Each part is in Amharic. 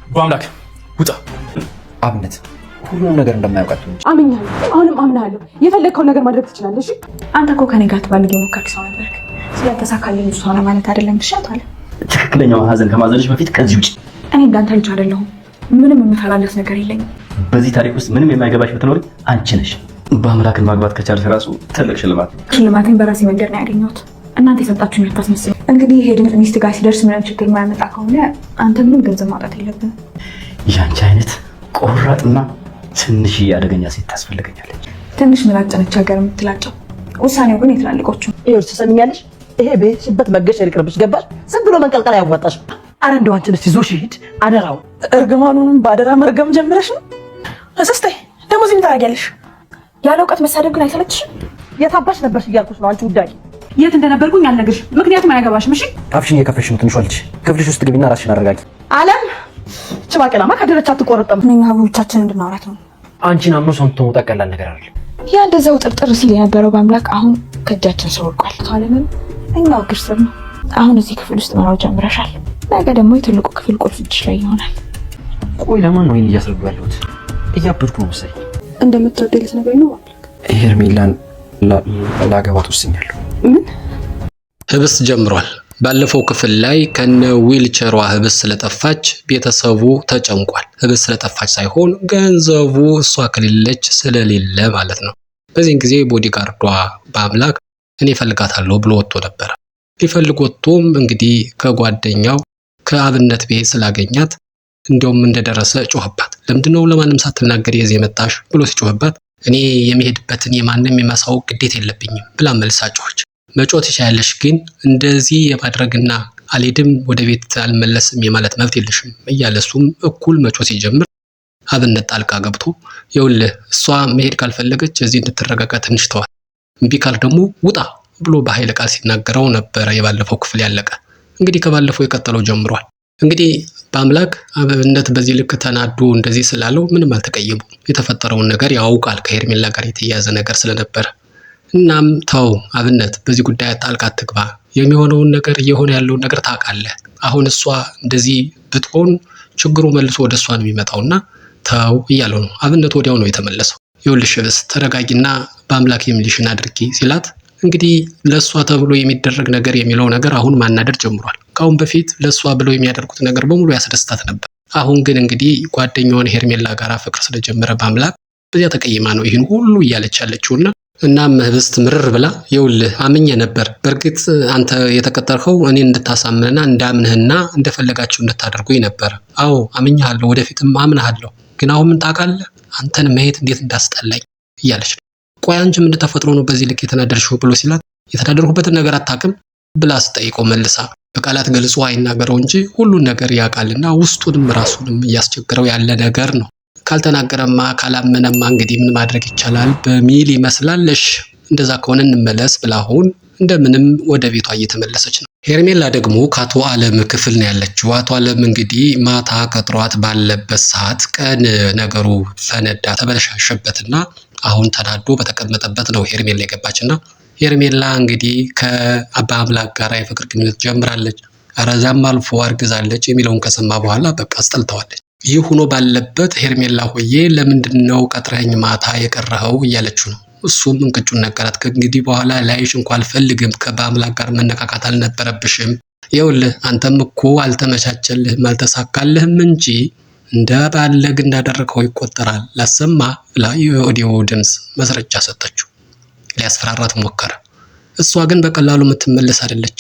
በአምላክ ውጣ። አብነት ሁሉም ነገር እንደማያውቃት እንጂ አምኛለሁ። አሁንም አምናለሁ። የፈለግከውን ነገር ማድረግ ትችላለሽ። አንተ እኮ ከኔ ጋር ትባልግ የሞከርክ ሰው ነበርክ። ስለተሳካልኝ እሱ ሆነ ማለት አይደለም። ትሻታለህ። ትክክለኛው ሀዘን ከማዘንሽ በፊት ከዚህ ውጪ። እኔ እንዳንተ ልጅ አይደለሁም። ምንም የምፈላለት ነገር የለኝም። በዚህ ታሪክ ውስጥ ምንም የማይገባሽ ብትኖሪ አንቺ ነሽ። በአምላክን ማግባት ከቻልሽ ራሱ ትልቅ ሽልማት። ሽልማቴን በራሴ መንገድ ነው ያገኘሁት። እናንተ የሰጣችሁኝ አታስመስሉ። እንግዲህ ይሄ ድምፅ ሚስት ጋር ሲደርስ ምንም ችግር የማያመጣ ከሆነ አንተ ምንም ገንዘብ ማውጣት የለብንም። ያንቺ አይነት ቆራጥና ትንሽ አደገኛ ሴት ታስፈልገኛለች። ትንሽ ምላጭ ነች ሀገር የምትላጨው። ውሳኔው ግን የትላልቆቹ። ይኸውልሽ ትሰሚኛለሽ? ይሄ በሄድሽበት መገሸር ይቅርብሽ። ገባሽ? ዝም ብሎ መንቀልቀል አያዋጣሽም። አረ እንደው አንቺ ነሽ ይዞሽ ይሄድ አደራው። እርግማኑንም በአደራ መርገም ጀምረሽ ነው። እስስቴ ደግሞ እዚህ ምን ታደርጊያለሽ? ያለ እውቀት መሳደብ ግን አይሰለችሽም? የታባሽ ነበርሽ እያልኩሽ ነው አንቺ ውዳቂ። የት እንደነበርኩኝ አልነግርሽም፣ ምክንያቱም አያገባሽም። እሺ አፍሽን እየከፈሽ ነው። ትንሿ ልጅ ክፍልሽ ውስጥ ግቢና ራስሽን አረጋጊ። አለም ጭባቄላማ ከደረቻ አትቆረጠም። እኛ ብቻችን እንድናወራት ነው። አንቺን አምኖ ሰው ትሞጣ ቀላል ነገር አይደለም። ያ እንደዛው ጥርጥር ሲል የነበረው በአምላክ አሁን ከእጃችን ስር ወድቋል። ታለምን እኛው እግር ስር ነው። አሁን እዚህ ክፍል ውስጥ መራው ጀምረሻል። ነገ ደግሞ የትልቁ ክፍል ቁልፍ እጅሽ ላይ ይሆናል። ቆይ ለማን ነው ይሄን እያስረዱ ያለሁት? እያበድኩ ነው መሰለኝ። እንደምትወደኝ ልትነግረኝ ነው? ሄርሜላን ላገባት ወስኛለሁ። ምን ህብስት ጀምሯል። ባለፈው ክፍል ላይ ከነ ዊልቸሯ ህብስት ስለጠፋች ቤተሰቡ ተጨንቋል። ህብስት ስለጠፋች ሳይሆን ገንዘቡ እሷ ከሌለች ስለሌለ ማለት ነው። በዚህን ጊዜ ቦዲጋርዷ በአምላክ እኔ ፈልጋታለሁ ብሎ ወጥቶ ነበር። ሊፈልግ ወጥቶም እንግዲህ ከጓደኛው ከአብነት ቤት ስላገኛት እንደውም እንደደረሰ ጮህባት። ለምንድነው ለማንም ሳትናገር የዚህ የመጣሽ ብሎ ሲጮህባት እኔ የሚሄድበትን የማንም የማሳወቅ ግዴታ የለብኝም ብላ መልሳ ጮኸች። መጮት ትችያለሽ፣ ግን እንደዚህ የማድረግና አልሄድም ወደ ቤት አልመለስም የማለት መብት የለሽም እያለ እሱም እኩል መጮት ሲጀምር አብነት ጣልቃ ገብቶ ይኸውልህ እሷ መሄድ ካልፈለገች እዚህ እንድትረጋጋ ትንሽ ተዋት፣ እምቢ ካል ደግሞ ውጣ ብሎ በኃይለ ቃል ሲናገረው ነበረ። የባለፈው ክፍል ያለቀ እንግዲህ ከባለፈው የቀጠለው ጀምሯል። እንግዲህ በአምላክ አብነት በዚህ ልክ ተናዶ እንደዚህ ስላለው ምንም አልተቀየሙ። የተፈጠረውን ነገር ያውቃል፣ ከሄርሜላ ጋር የተያያዘ ነገር ስለነበረ። እናም ተው አብነት በዚህ ጉዳይ ጣልቃ አትግባ፣ የሚሆነውን ነገር እየሆነ ያለውን ነገር ታውቃለህ። አሁን እሷ እንደዚህ ብትሆን ችግሩ መልሶ ወደ እሷ ነው የሚመጣውና ተው እያለው ነው። አብነት ወዲያው ነው የተመለሰው። ይኸውልሽ ህብስት ተረጋጊና በአምላክ የሚልሽን አድርጊ ሲላት እንግዲህ ለእሷ ተብሎ የሚደረግ ነገር የሚለው ነገር አሁን ማናደር ጀምሯል። ከአሁን በፊት ለእሷ ብለው የሚያደርጉት ነገር በሙሉ ያስደስታት ነበር። አሁን ግን እንግዲህ ጓደኛውን ሄርሜላ ጋር ፍቅር ስለጀመረ በአምላክ በዚያ ተቀይማ ነው ይህን ሁሉ እያለች ያለችውና እናም ህብስት ምርር ብላ ይኸውልህ አምኜ ነበር። በእርግጥ አንተ የተቀጠርከው እኔን እንድታሳምንና እንዳምንህና እንደፈለጋችሁ እንድታደርጉኝ ነበር። አዎ አምኜሃለሁ፣ ወደፊትም አምንሃለሁ። ግን አሁን ምን ታውቃለህ? አንተን ማየት እንዴት እንዳስጠላኝ እያለች ነው። ቆይ አንቺም እንደተፈጥሮ ነው በዚህ ልክ የተናደርሽው ብሎ ሲላት የተናደርኩበትን ነገር አታውቅም ብላ ስጠይቀው መልሳ በቃላት ገልጾ አይናገረው እንጂ ሁሉን ነገር ያውቃልና ውስጡንም ራሱንም እያስቸገረው ያለ ነገር ነው። ካልተናገረማ ካላመነማ እንግዲህ ምን ማድረግ ይቻላል በሚል ይመስላለሽ። እንደዛ ከሆነ እንመለስ ብላ አሁን እንደምንም ወደ ቤቷ እየተመለሰች ነው። ሄርሜላ ደግሞ ከአቶ አለም ክፍል ነው ያለችው። አቶ አለም እንግዲህ ማታ ቀጥሯት ባለበት ሰዓት ቀን ነገሩ ፈነዳ ተበለሻሸበትና አሁን ተናዶ በተቀመጠበት ነው ሄርሜላ የገባችና ሄርሜላ እንግዲህ ከአባ አምላክ ጋር የፍቅር ግንኙነት ጀምራለች፣ አረዛም አልፎ አርግዛለች የሚለውን ከሰማ በኋላ በቃ አስጠልተዋለች። ይህ ሆኖ ባለበት ሄርሜላ ሆዬ ለምንድነው ቀጥረኝ ማታ የቀረኸው እያለችው ነው። እሱም እንቅጩን ነገራት። ከእንግዲህ በኋላ ላይሽ እንኳን አልፈልግም፣ ከአምላክ ጋር መነካካት አልነበረብሽም። ይኸውልህ አንተም እኮ አልተመቻቸልህም አልተሳካልህም እንጂ እንደ ባለግ እንዳደረከው ይቆጠራል። ላሰማ ብላ የኦዲዮ ድምፅ መስረጃ ሰጠችው። ሊያስፈራራት ሞከረ። እሷ ግን በቀላሉ የምትመለስ አይደለች።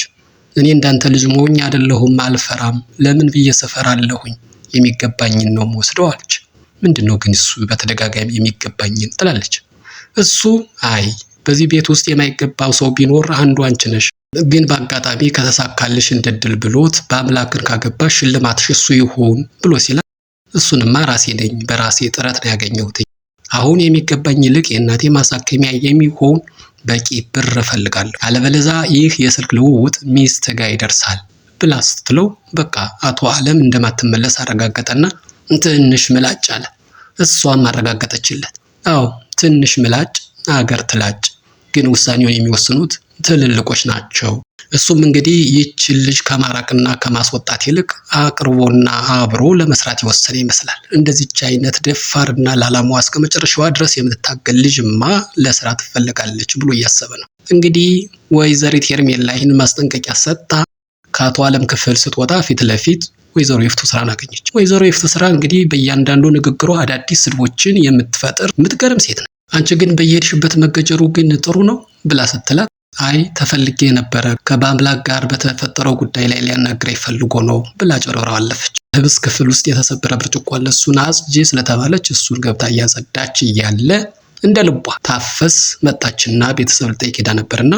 እኔ እንዳንተ ልጅ ሞኝ አይደለሁም፣ አልፈራም። ለምን ብዬ ሰፈራለሁኝ? የሚገባኝን ነው የምወስደው አለች። ምንድነው ግን እሱ በተደጋጋሚ የሚገባኝን ትላለች። እሱ አይ በዚህ ቤት ውስጥ የማይገባው ሰው ቢኖር አንዱ አንቺ ነሽ። ግን በአጋጣሚ ከተሳካልሽ እንደድል ብሎት በአምላክን ካገባሽ ሽልማትሽ እሱ ይሁን ብሎ ሲላ እሱንማ ራሴ ነኝ በራሴ ጥረት ነው ያገኘሁት። አሁን የሚገባኝ ይልቅ የእናቴ ማሳከሚያ የሚሆን በቂ ብር እፈልጋለሁ፣ አለበለዚያ ይህ የስልክ ልውውጥ ሚስት ጋር ይደርሳል ብላ ስትለው በቃ አቶ አለም እንደማትመለስ አረጋገጠና ትንሽ ምላጭ አለ። እሷም አረጋገጠችለት። አዎ ትንሽ ምላጭ አገር ትላጭ፣ ግን ውሳኔውን የሚወስኑት ትልልቆች ናቸው እሱም እንግዲህ ይህችን ልጅ ከማራቅና ከማስወጣት ይልቅ አቅርቦና አብሮ ለመስራት የወሰነ ይመስላል። እንደዚች አይነት ደፋርና ለዓላማዋ እስከ መጨረሻዋ ድረስ የምትታገል ልጅማ ለስራ ትፈልጋለች ብሎ እያሰበ ነው። እንግዲህ ወይዘሪት ሄርሜላ ይህን ማስጠንቀቂያ ሰጥታ ከአቶ ዓለም ክፍል ስትወጣ ፊት ለፊት ወይዘሮ ይፍቱ ስራን አገኘች። ወይዘሮ ይፍቱ ስራ እንግዲህ በእያንዳንዱ ንግግሯ አዳዲስ ስድቦችን የምትፈጥር የምትገርም ሴት ነው። አንቺ ግን በየሄድሽበት መገጀሩ ግን ጥሩ ነው ብላ ስትላት አይ ተፈልጌ ነበረ ከባምላክ ጋር በተፈጠረው ጉዳይ ላይ ሊያናግረኝ ፈልጎ ነው ብላ ጨረራው አለፈች። ህብስ ክፍል ውስጥ የተሰበረ ብርጭቆ አለ። እሱን አጽጂ ስለተባለች እሱን ገብታ እያጸዳች እያለ እንደ ልቧ ታፈስ መጣችና ቤተሰብ ልጠይቅ ሄዳ ነበርና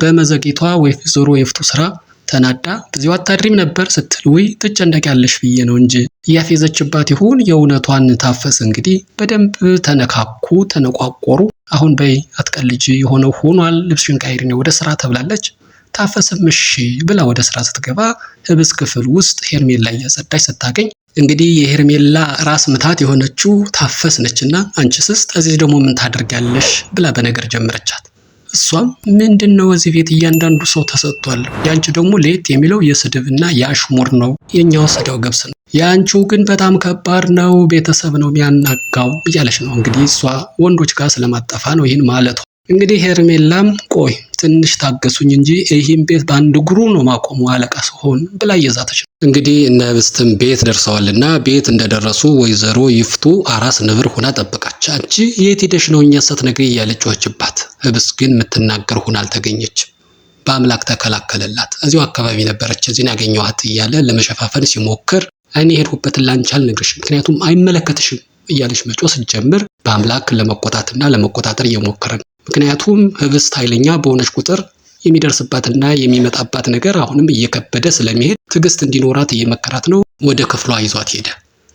በመዘግየቷ ወይዘሮ ይፍቱ ስራ ተናዳ በዚሁ አታድሪም ነበር ስትል ውይ ትጨነቂያለሽ ብዬ ነው እንጂ እያፌዘችባት ይሁን የእውነቷን ታፈስ እንግዲህ በደንብ ተነካኩ፣ ተነቋቆሩ። አሁን በይ አትቀልጂ፣ የሆነው ሆኗል፣ ልብስሽን ቀይሪ ወደ ስራ ተብላለች። ታፈስም እሺ ብላ ወደ ስራ ስትገባ ህብስ ክፍል ውስጥ ሄርሜላ እያጸዳች ስታገኝ እንግዲህ የሄርሜላ ራስ ምታት የሆነችው ታፈስ ነችና አንቺ ስስት እዚህ ደግሞ ምን ታደርጊያለሽ ብላ በነገር ጀመረቻት። እሷም ምንድነው እዚህ ቤት እያንዳንዱ ሰው ተሰጥቷል፣ ያንቺ ደግሞ ለየት የሚለው የስድብና የአሽሙር ነው፣ የኛው ሰዳው ገብስ ነው፣ ያንቺው ግን በጣም ከባድ ነው፣ ቤተሰብ ነው የሚያናጋው እያለች ነው። እንግዲህ እሷ ወንዶች ጋር ስለማጠፋ ነው ይህን ማለቷ። እንግዲህ ሄርሜላም ቆይ ትንሽ ታገሱኝ እንጂ ይህን ቤት በአንድ እግሩ ነው ማቆሙ አለቃ ሲሆን ብላ እየዛተች ነው። እንግዲህ እነ ህብስትም ቤት ደርሰዋልና ቤት እንደደረሱ ወይዘሮ ይፍቱ አራስ ነብር ሆና ጠበቃች። አንቺ የት ሄደሽ ነው እኛ ሳትነግሪ እያለች ወችባት። ህብስት ግን የምትናገር ሆና አልተገኘችም። በአምላክ ተከላከለላት። እዚሁ አካባቢ ነበረች፣ እዚህን ያገኘኋት እያለ ለመሸፋፈን ሲሞክር እኔ ሄድኩበትን ላንቺ አልነግርሽም ምክንያቱም አይመለከትሽም እያለች መጮህ ስትጀምር በአምላክ ለመቆጣትና ለመቆጣጠር እየሞከረ ነው። ምክንያቱም ህብስት ኃይለኛ በሆነች ቁጥር የሚደርስባትና የሚመጣባት ነገር አሁንም እየከበደ ስለሚሄድ ትዕግስት እንዲኖራት እየመከራት ነው። ወደ ክፍሏ ይዟት ሄደ።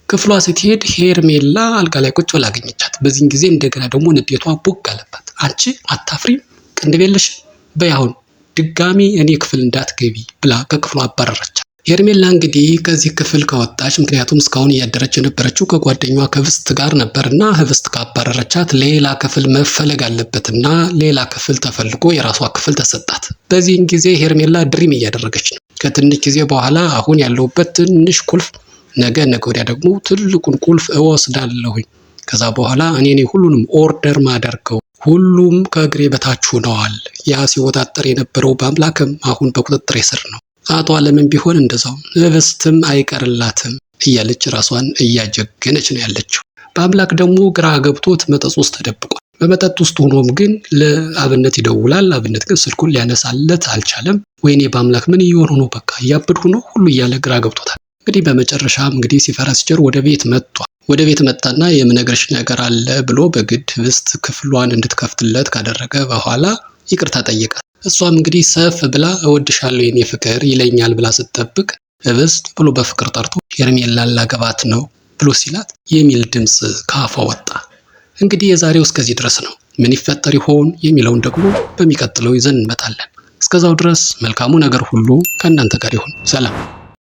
ክፍሏ ስትሄድ ሄርሜላ አልጋ ላይ ቁጭ ብላ አገኘቻት። በዚህን ጊዜ እንደገና ደግሞ ንዴቷ ቡግ አለባት። አንቺ አታፍሪም? ቅንድብ የለሽም? በይ አሁን ድጋሚ እኔ ክፍል እንዳትገቢ ብላ ከክፍሏ አባረረቻት። ሄርሜላ እንግዲህ ከዚህ ክፍል ከወጣች ምክንያቱም እስካሁን እያደረች የነበረችው ከጓደኛዋ ከህብስት ጋር ነበርና ህብስት ካባረረቻት ሌላ ክፍል መፈለግ አለበትና ሌላ ክፍል ተፈልጎ የራሷ ክፍል ተሰጣት። በዚህን ጊዜ ሄርሜላ ድሪም እያደረገች ነው። ከትንሽ ጊዜ በኋላ አሁን ያለውበት ትንሽ ቁልፍ ነገ ወዲያ ደግሞ ትልቁን ቁልፍ እወስዳለሁኝ። ከዛ በኋላ እኔ ሁሉንም ኦርደር ማደርገው ሁሉም ከእግሬ በታች ሆነዋል። ያ ሲወጣጠር የነበረው በአምላክም አሁን በቁጥጥሬ ስር ነው። አቶ ዓለምም ቢሆን እንደዛው ህብስትም አይቀርላትም እያለች ራሷን እያጀገነች ነው ያለችው። በአምላክ ደግሞ ግራ ገብቶት መጠጥ ውስጥ ተደብቋል። በመጠጥ ውስጥ ሆኖም ግን ለአብነት ይደውላል። አብነት ግን ስልኩን ሊያነሳለት አልቻለም። ወይኔ በአምላክ ምን እየሆኑ ነው? በቃ እያበድሁ ነው ሁሉ እያለ ግራ ገብቶታል። እንግዲህ በመጨረሻም እንግዲህ ሲፈራ ሲቸር ወደ ቤት መጥቷል። ወደ ቤት መጣና የምነግርሽ ነገር አለ ብሎ በግድ ህብስት ክፍሏን እንድትከፍትለት ካደረገ በኋላ ይቅርታ ጠየቃት። እሷም እንግዲህ ሰፍ ብላ እወድሻለሁ የኔ ፍቅር ይለኛል ብላ ስትጠብቅ ህብስት ብሎ በፍቅር ጠርቶ ሄርሜላን ላገባት ነው ብሎ ሲላት የሚል ድምፅ ከአፏ ወጣ። እንግዲህ የዛሬው እስከዚህ ድረስ ነው። ምን ይፈጠር ይሆን የሚለውን ደግሞ በሚቀጥለው ይዘን እንመጣለን። እስከዛው ድረስ መልካሙ ነገር ሁሉ ከእናንተ ጋር ይሁን። ሰላም።